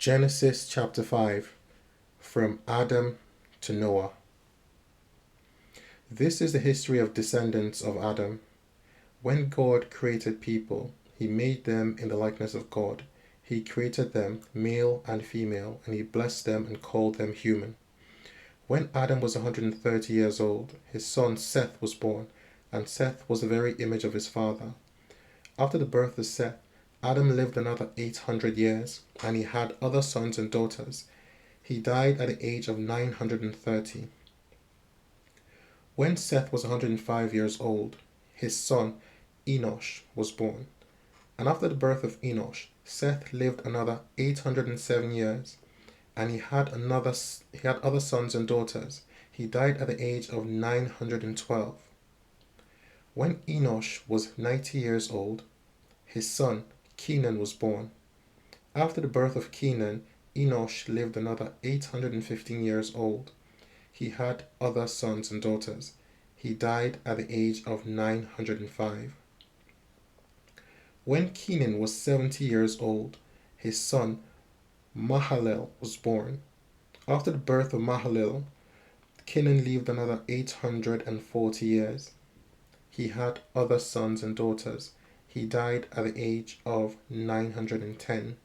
Genesis chapter 5, from Adam to Noah. This is the history of descendants of Adam. When God created people, he made them in the likeness of God. He created them, male and female, and he blessed them and called them human. When Adam was 130 years old, his son Seth was born, and Seth was the very image of his father. After the birth of Seth, Adam lived another 800 years, and he had other sons and daughters. He died at the age of 930. When Seth was 105 years old, his son Enosh was born. And after the birth of Enosh, Seth lived another 807 years, and he had other sons and daughters. He died at the age of 912. When Enosh was 90 years old, his son Kenan was born. After the birth of Kenan, Enosh lived another 815 years old. He had other sons and daughters. He died at the age of 905. When Kenan was 70 years old, his son Mahalalel was born. After the birth of Mahalalel, Kenan lived another 840 years. He had other sons and daughters. He died at the age of 910.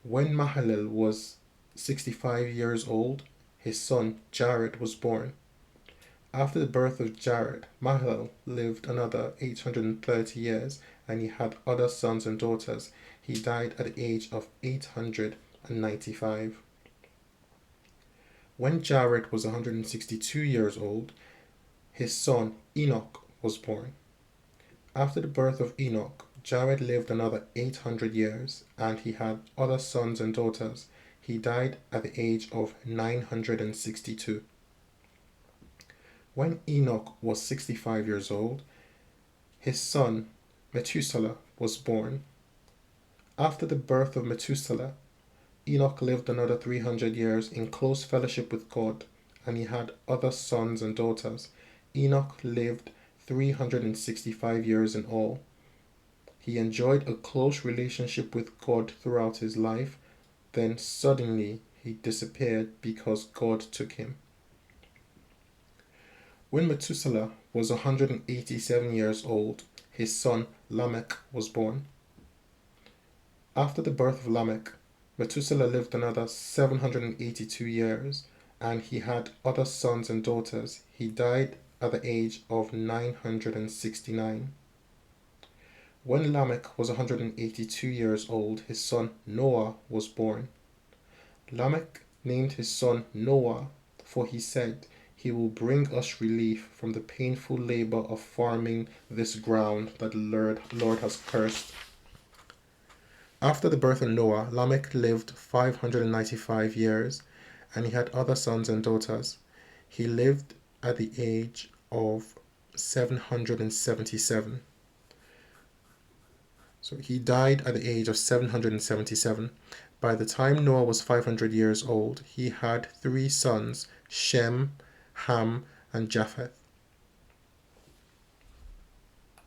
When Mahalalel was 65 years old, his son Jared was born. After the birth of Jared, Mahalalel lived another 830 years, and he had other sons and daughters. He died at the age of 895. When Jared was 162 years old, his son Enoch was born. After the birth of Enoch, Jared lived another 800 years, and he had other sons and daughters. He died at the age of 962. When Enoch was 65 years old, his son Methuselah was born. After the birth of Methuselah, Enoch lived another 300 years in close fellowship with God, and he had other sons and daughters. Enoch lived 365 years in all. He enjoyed a close relationship with God throughout his life. Then suddenly he disappeared because God took him. When Methuselah was 187 years old, his son Lamech was born. After the birth of Lamech, Methuselah lived another 782 years, and he had other sons and daughters. He died at the age of 969. When Lamech was 182 years old, his son Noah was born. Lamech named his son Noah, for he said, "He will bring us relief from the painful labor of farming this ground that the Lord has cursed." After the birth of Noah, Lamech lived 595 years, and he had other sons and daughters. He lived at the age of 777. So he died at the age of 777. By the time Noah was 500 years old, he had three sons, Shem, Ham, and Japheth.